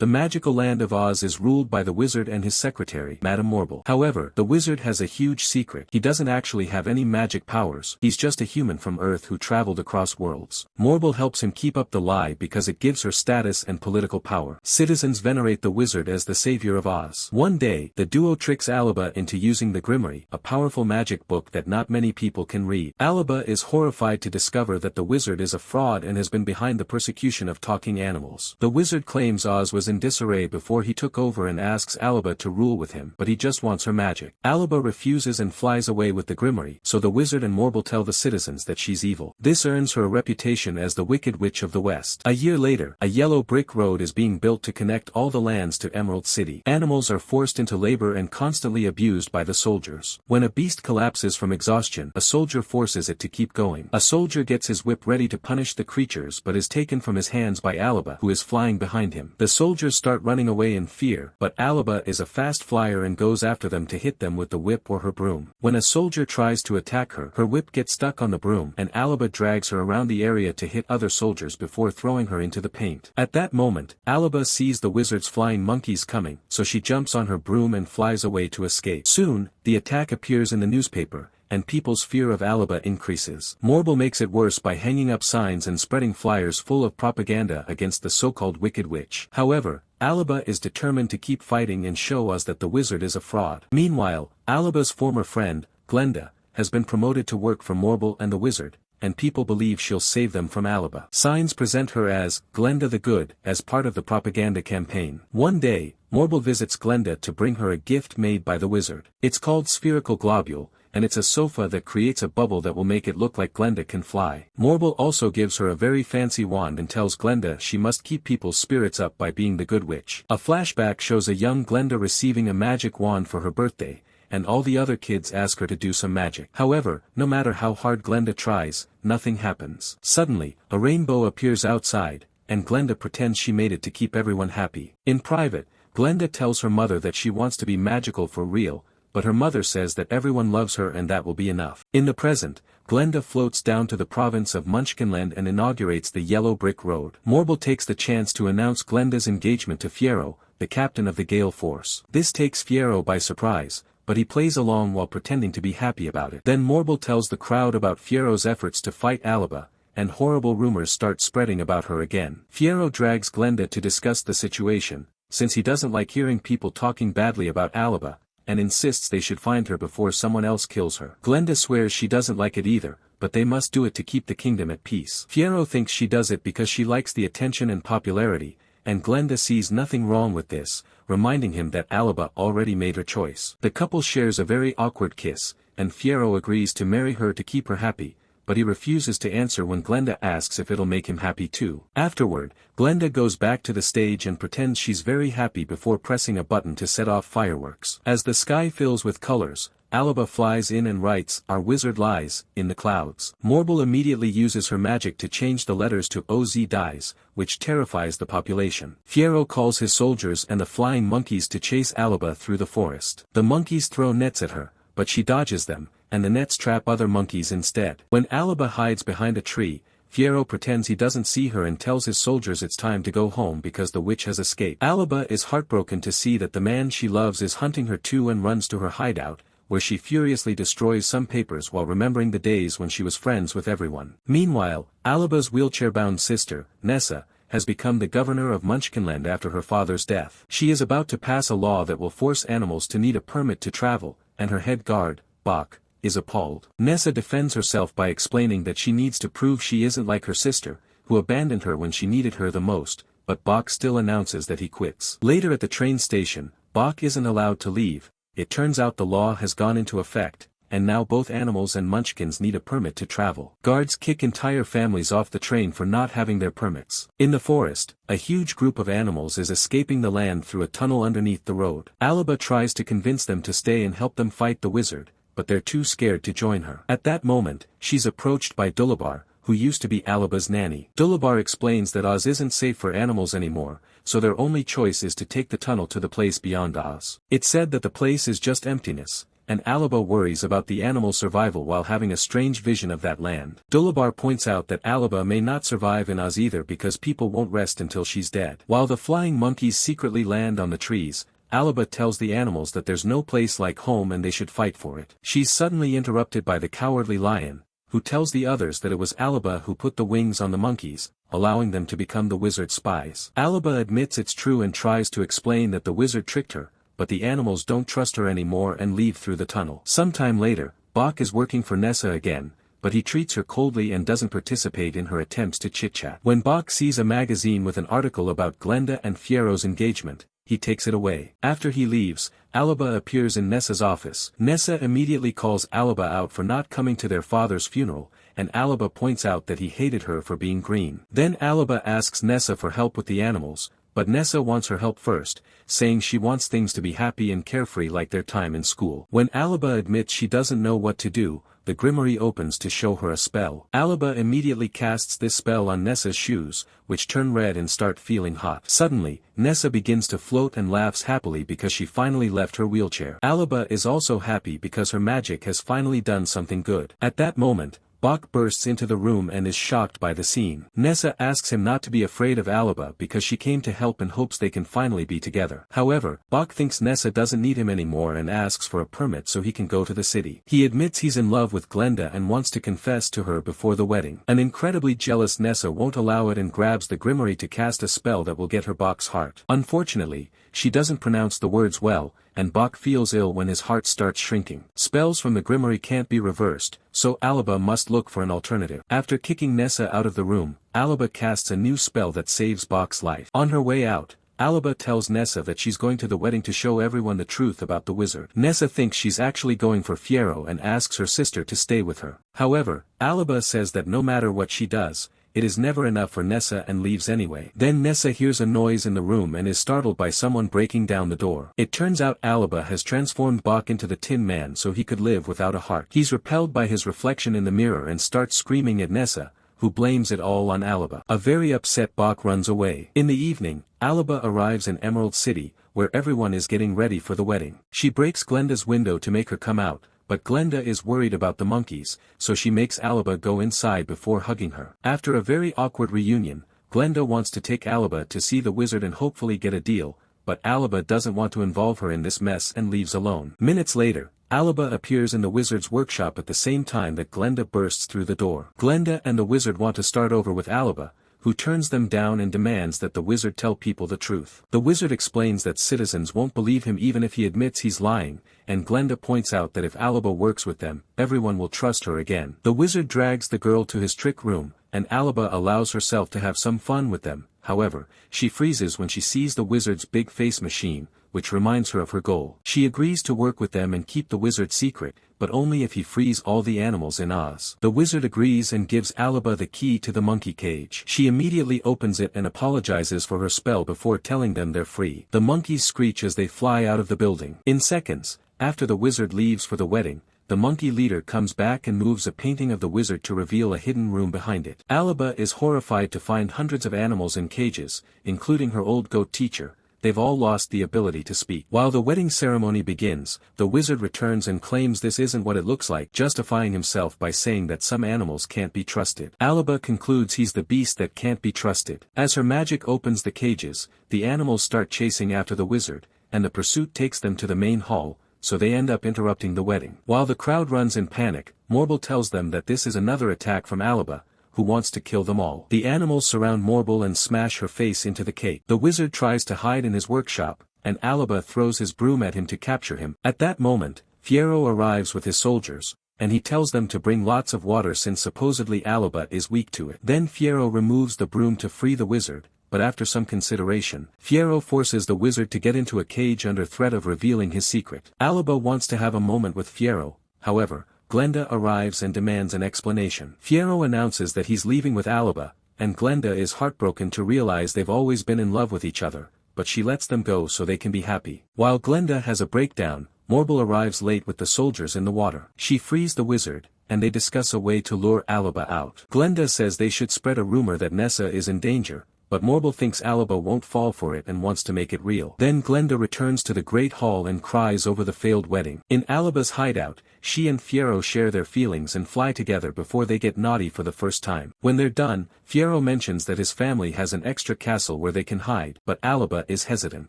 The magical land of Oz is ruled by the wizard and his secretary, Madame Morble. However, the wizard has a huge secret. He doesn't actually have any magic powers. He's just a human from Earth who traveled across worlds. Morble helps him keep up the lie because it gives her status and political power. Citizens venerate the wizard as the savior of Oz. One day, the duo tricks Alaba into using the Grimoire, a powerful magic book that not many people can read. Alaba is horrified to discover that the wizard is a fraud and has been behind the persecution of talking animals. The wizard claims Oz was in disarray before he took over and asks Alaba to rule with him, but he just wants her magic. Alaba refuses and flies away with the Grimoire, so the wizard and Morble tell the citizens that she's evil. This earns her a reputation as the Wicked Witch of the West. A year later, a yellow brick road is being built to connect all the lands to Emerald City. Animals are forced into labor and constantly abused by the soldiers. When a beast collapses from exhaustion, a soldier forces it to keep going. A soldier gets his whip ready to punish the creatures but is taken from his hands by Alaba, who is flying behind him. The soldiers start running away in fear, but Alaba is a fast flyer and goes after them to hit them with the whip or her broom. When a soldier tries to attack her, her whip gets stuck on the broom and Alaba drags her around the area to hit other soldiers before throwing her into the paint. At that moment, Alaba sees the wizard's flying monkeys coming, so she jumps on her broom and flies away to escape. Soon, the attack appears in the newspaper, and people's fear of Alaba increases. Morble makes it worse by hanging up signs and spreading flyers full of propaganda against the so-called Wicked Witch. However, Alaba is determined to keep fighting and show us that the wizard is a fraud. Meanwhile, Alaba's former friend, Glenda, has been promoted to work for Morble and the wizard, and people believe she'll save them from Alaba. Signs present her as Glenda the Good as part of the propaganda campaign. One day, Morble visits Glenda to bring her a gift made by the wizard. It's called Spherical Globule, and it's a sofa that creates a bubble that will make it look like Glenda can fly. Morble also gives her a very fancy wand and tells Glenda she must keep people's spirits up by being the good witch. A flashback shows a young Glenda receiving a magic wand for her birthday, and all the other kids ask her to do some magic. However, no matter how hard Glenda tries, nothing happens. Suddenly, a rainbow appears outside, and Glenda pretends she made it to keep everyone happy. In private, Glenda tells her mother that she wants to be magical for real, but her mother says that everyone loves her and that will be enough. In the present, Glenda floats down to the province of Munchkinland and inaugurates the Yellow Brick Road. Morble takes the chance to announce Glenda's engagement to Fiyero, the captain of the Gale Force. This takes Fiyero by surprise, but he plays along while pretending to be happy about it. Then Morble tells the crowd about Fiyero's efforts to fight Alaba, and horrible rumors start spreading about her again. Fiyero drags Glenda to discuss the situation, since he doesn't like hearing people talking badly about Alaba, and insists they should find her before someone else kills her. Glenda swears she doesn't like it either, but they must do it to keep the kingdom at peace. Fiyero thinks she does it because she likes the attention and popularity, and Glenda sees nothing wrong with this, reminding him that Alaba already made her choice. The couple shares a very awkward kiss, and Fiyero agrees to marry her to keep her happy, but he refuses to answer when Glenda asks if it'll make him happy too. Afterward, Glenda goes back to the stage and pretends she's very happy before pressing a button to set off fireworks. As the sky fills with colors, Alaba flies in and writes, "Our wizard lies," in the clouds. Morble immediately uses her magic to change the letters to OZ dies, which terrifies the population. Fiyero calls his soldiers and the flying monkeys to chase Alaba through the forest. The monkeys throw nets at her, but she dodges them, and the nets trap other monkeys instead. When Alaba hides behind a tree, Fiyero pretends he doesn't see her and tells his soldiers it's time to go home because the witch has escaped. Alaba is heartbroken to see that the man she loves is hunting her too and runs to her hideout, where she furiously destroys some papers while remembering the days when she was friends with everyone. Meanwhile, Alaba's wheelchair-bound sister, Nessa, has become the governor of Munchkinland after her father's death. She is about to pass a law that will force animals to need a permit to travel, and her head guard, Bach, is appalled. Nessa defends herself by explaining that she needs to prove she isn't like her sister, who abandoned her when she needed her the most, but Bach still announces that he quits. Later at the train station, Bach isn't allowed to leave. It turns out the law has gone into effect, and now both animals and munchkins need a permit to travel. Guards kick entire families off the train for not having their permits. In the forest, a huge group of animals is escaping the land through a tunnel underneath the road. Alaba tries to convince them to stay and help them fight the wizard, but they're too scared to join her. At that moment, she's approached by Dulabar, who used to be Alaba's nanny. Dulabar explains that Oz isn't safe for animals anymore, so their only choice is to take the tunnel to the place beyond Oz. It's said that the place is just emptiness, and Alaba worries about the animal's survival while having a strange vision of that land. Dullabar points out that Alaba may not survive in Oz either because people won't rest until she's dead. While the flying monkeys secretly land on the trees, Alaba tells the animals that there's no place like home and they should fight for it. She's suddenly interrupted by the cowardly lion, who tells the others that it was Alaba who put the wings on the monkeys, allowing them to become the wizard's spies. Alaba admits it's true and tries to explain that the wizard tricked her, but the animals don't trust her anymore and leave through the tunnel. Sometime later, Bok is working for Nessa again, but he treats her coldly and doesn't participate in her attempts to chit-chat. When Bok sees a magazine with an article about Glenda and Fiero's engagement, he takes it away. After he leaves, Alaba appears in Nessa's office. Nessa immediately calls Alaba out for not coming to their father's funeral, and Alaba points out that he hated her for being green. Then Alaba asks Nessa for help with the animals, but Nessa wants her help first, saying she wants things to be happy and carefree like their time in school. When Alaba admits she doesn't know what to do, the grimoire opens to show her a spell. Alaba immediately casts this spell on Nessa's shoes, which turn red and start feeling hot. Suddenly, Nessa begins to float and laughs happily because she finally left her wheelchair. Alaba is also happy because her magic has finally done something good. At that moment, Bok bursts into the room and is shocked by the scene. Nessa asks him not to be afraid of Alaba because she came to help and hopes they can finally be together. However, Bok thinks Nessa doesn't need him anymore and asks for a permit so he can go to the city. He admits he's in love with Glenda and wants to confess to her before the wedding. An incredibly jealous Nessa won't allow it and grabs the grimoire to cast a spell that will get her Bok's heart. Unfortunately, she doesn't pronounce the words well, and Bok feels ill when his heart starts shrinking. Spells from the grimoire can't be reversed, so Alaba must look for an alternative. After kicking Nessa out of the room, Alaba casts a new spell that saves Bok's life. On her way out, Alaba tells Nessa that she's going to the wedding to show everyone the truth about the wizard. Nessa thinks she's actually going for Fiero and asks her sister to stay with her. However, Alaba says that no matter what she does, it is never enough for Nessa and leaves anyway. Then Nessa hears a noise in the room and is startled by someone breaking down the door. It turns out Alaba has transformed Bok into the Tin Man so he could live without a heart. He's repelled by his reflection in the mirror and starts screaming at Nessa, who blames it all on Alaba. A very upset Bok runs away. In the evening, Alaba arrives in Emerald City, where everyone is getting ready for the wedding. She breaks Glenda's window to make her come out, but Glenda is worried about the monkeys, so she makes Alaba go inside before hugging her. After a very awkward reunion, Glenda wants to take Alaba to see the wizard and hopefully get a deal, but Alaba doesn't want to involve her in this mess and leaves alone. Minutes later, Alaba appears in the wizard's workshop at the same time that Glenda bursts through the door. Glenda and the wizard want to start over with Alaba, who turns them down and demands that the wizard tell people the truth. The wizard explains that citizens won't believe him even if he admits he's lying, and Glenda points out that if Alaba works with them, everyone will trust her again. The wizard drags the girl to his trick room, and Alaba allows herself to have some fun with them. However, she freezes when she sees the wizard's big face machine, which reminds her of her goal. She agrees to work with them and keep the wizard secret, but only if he frees all the animals in Oz. The wizard agrees and gives Alaba the key to the monkey cage. She immediately opens it and apologizes for her spell before telling them they're free. The monkeys screech as they fly out of the building. In seconds, after the wizard leaves for the wedding, the monkey leader comes back and moves a painting of the wizard to reveal a hidden room behind it. Alaba is horrified to find hundreds of animals in cages, including her old goat teacher. They've all lost the ability to speak. While the wedding ceremony begins, the wizard returns and claims this isn't what it looks like, justifying himself by saying that some animals can't be trusted. Alaba concludes he's the beast that can't be trusted. As her magic opens the cages, the animals start chasing after the wizard, and the pursuit takes them to the main hall, so they end up interrupting the wedding. While the crowd runs in panic, Morble tells them that this is another attack from Alaba, who wants to kill them all. The animals surround Morble and smash her face into the cake. The wizard tries to hide in his workshop, and Alaba throws his broom at him to capture him. At that moment, Fiero arrives with his soldiers, and he tells them to bring lots of water since supposedly Alaba is weak to it. Then Fiero removes the broom to free the wizard, but after some consideration, Fiero forces the wizard to get into a cage under threat of revealing his secret. Alaba wants to have a moment with Fiero, however, Glenda arrives and demands an explanation. Fiero announces that he's leaving with Alaba, and Glenda is heartbroken to realize they've always been in love with each other, but she lets them go so they can be happy. While Glenda has a breakdown, Morble arrives late with the soldiers in the water. She frees the wizard, and they discuss a way to lure Alaba out. Glenda says they should spread a rumor that Nessa is in danger, but Morble thinks Alaba won't fall for it and wants to make it real. Then Glenda returns to the Great Hall and cries over the failed wedding. In Alaba's hideout, she and Fiyero share their feelings and fly together before they get naughty for the first time. When they're done, Fiyero mentions that his family has an extra castle where they can hide, but Alaba is hesitant.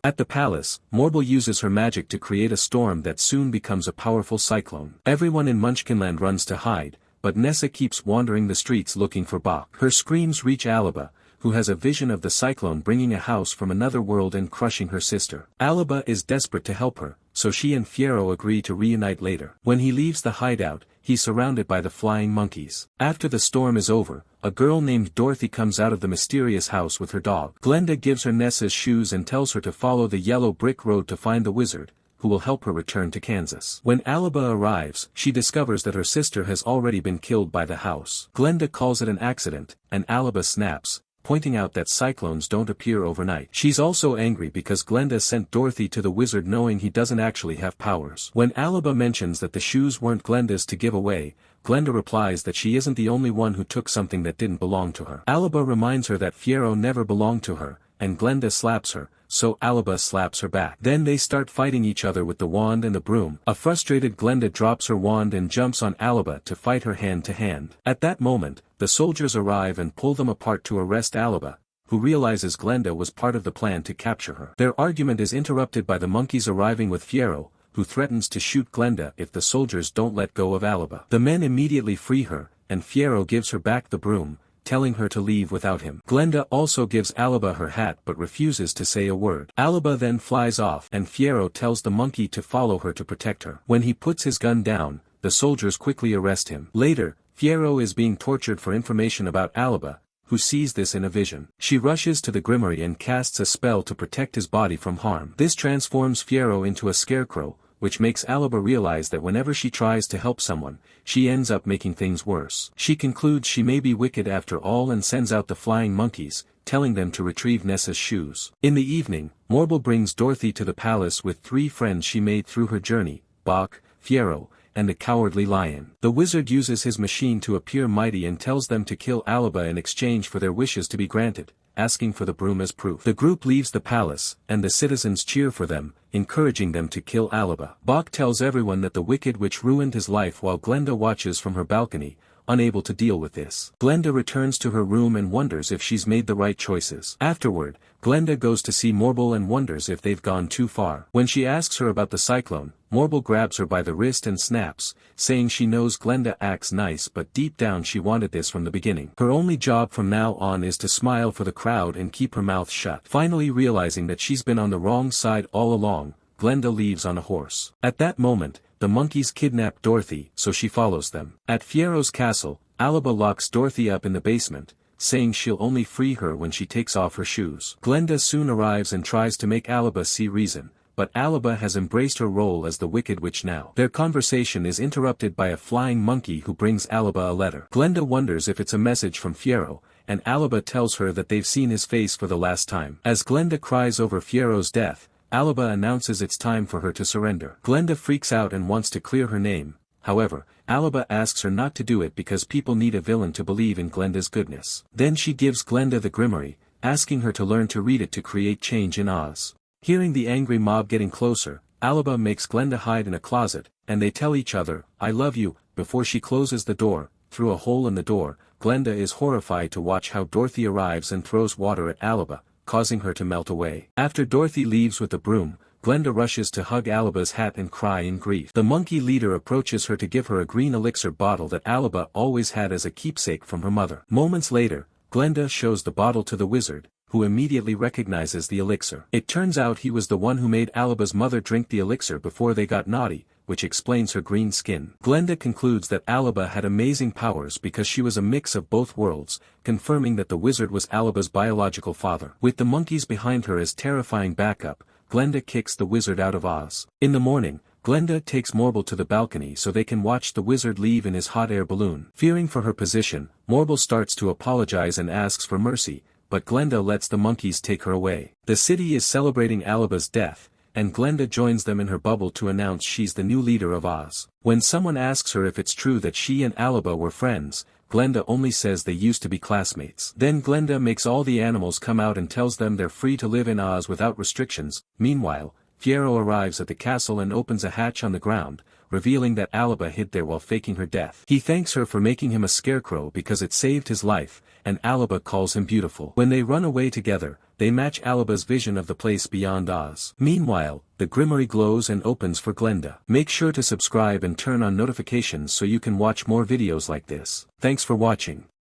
At the palace, Morble uses her magic to create a storm that soon becomes a powerful cyclone. Everyone in Munchkinland runs to hide, but Nessa keeps wandering the streets looking for Bok. Her screams reach Alaba, who has a vision of the cyclone bringing a house from another world and crushing her sister. Alaba is desperate to help her, so she and Fiyero agree to reunite later. When he leaves the hideout, he's surrounded by the flying monkeys. After the storm is over, a girl named Dorothy comes out of the mysterious house with her dog. Glenda gives her Nessa's shoes and tells her to follow the yellow brick road to find the wizard, who will help her return to Kansas. When Alaba arrives, she discovers that her sister has already been killed by the house. Glenda calls it an accident, and Alaba snaps, pointing out that cyclones don't appear overnight. She's also angry because Glenda sent Dorothy to the wizard knowing he doesn't actually have powers. When Alaba mentions that the shoes weren't Glenda's to give away, Glenda replies that she isn't the only one who took something that didn't belong to her. Alaba reminds her that Fiyero never belonged to her, and Glenda slaps her, so Alaba slaps her back. Then they start fighting each other with the wand and the broom. A frustrated Glenda drops her wand and jumps on Alaba to fight her hand to hand. At that moment, the soldiers arrive and pull them apart to arrest Alaba, who realizes Glenda was part of the plan to capture her. Their argument is interrupted by the monkeys arriving with Fiyero, who threatens to shoot Glenda if the soldiers don't let go of Alaba. The men immediately free her, and Fiyero gives her back the broom, telling her to leave without him. Glenda also gives Alaba her hat but refuses to say a word. Alaba then flies off and Fiyero tells the monkey to follow her to protect her. When he puts his gun down, the soldiers quickly arrest him. Later, Fiyero is being tortured for information about Alaba, who sees this in a vision. She rushes to the grimoire and casts a spell to protect his body from harm. This transforms Fiyero into a scarecrow, which makes Alaba realize that whenever she tries to help someone, she ends up making things worse. She concludes she may be wicked after all and sends out the flying monkeys, telling them to retrieve Nessa's shoes. In the evening, Morble brings Dorothy to the palace with 3 friends she made through her journey, Bok, Fiyero, and the Cowardly Lion. The wizard uses his machine to appear mighty and tells them to kill Alaba in exchange for their wishes to be granted, asking for the broom as proof. The group leaves the palace, and the citizens cheer for them, encouraging them to kill Alaba. Bok tells everyone that the wicked witch ruined his life while Glenda watches from her balcony, unable to deal with this. Glenda returns to her room and wonders if she's made the right choices. Afterward, Glenda goes to see Morble and wonders if they've gone too far. When she asks her about the cyclone, Morble grabs her by the wrist and snaps, saying she knows Glenda acts nice but deep down she wanted this from the beginning. Her only job from now on is to smile for the crowd and keep her mouth shut. Finally realizing that she's been on the wrong side all along, Glenda leaves on a horse. At that moment, the monkeys kidnap Dorothy, so she follows them. At Fiyero's castle, Alaba locks Dorothy up in the basement, saying she'll only free her when she takes off her shoes. Glenda soon arrives and tries to make Alaba see reason, but Alaba has embraced her role as the Wicked Witch now. Their conversation is interrupted by a flying monkey who brings Alaba a letter. Glenda wonders if it's a message from Fiyero, and Alaba tells her that they've seen his face for the last time. As Glenda cries over Fiyero's death, Alaba announces it's time for her to surrender. Glenda freaks out and wants to clear her name. However, Alaba asks her not to do it because people need a villain to believe in Glenda's goodness. Then she gives Glenda the grimoire, asking her to learn to read it to create change in Oz. Hearing the angry mob getting closer, Alaba makes Glenda hide in a closet, and they tell each other, "I love you," before she closes the door. Through a hole in the door, Glenda is horrified to watch how Dorothy arrives and throws water at Alaba, causing her to melt away. After Dorothy leaves with the broom, Glenda rushes to hug Alaba's hat and cry in grief. The monkey leader approaches her to give her a green elixir bottle that Alaba always had as a keepsake from her mother. Moments later, Glenda shows the bottle to the wizard, who immediately recognizes the elixir. It turns out he was the one who made Alaba's mother drink the elixir before they got naughty, which explains her green skin. Glenda concludes that Alaba had amazing powers because she was a mix of both worlds, confirming that the wizard was Alaba's biological father. With the monkeys behind her as terrifying backup, Glenda kicks the wizard out of Oz. In the morning, Glenda takes Morble to the balcony so they can watch the wizard leave in his hot air balloon. Fearing for her position, Morble starts to apologize and asks for mercy, but Glenda lets the monkeys take her away. The city is celebrating Alaba's death, and Glenda joins them in her bubble to announce she's the new leader of Oz. When someone asks her if it's true that she and Alaba were friends, Glenda only says they used to be classmates. Then Glenda makes all the animals come out and tells them they're free to live in Oz without restrictions. Meanwhile, Fiero arrives at the castle and opens a hatch on the ground, revealing that Alaba hid there while faking her death. He thanks her for making him a scarecrow because it saved his life, and Alaba calls him beautiful. When they run away together, they match Alaba's vision of the place beyond Oz. Meanwhile, the Grimoire glows and opens for Glenda. Make sure to subscribe and turn on notifications so you can watch more videos like this. Thanks for watching.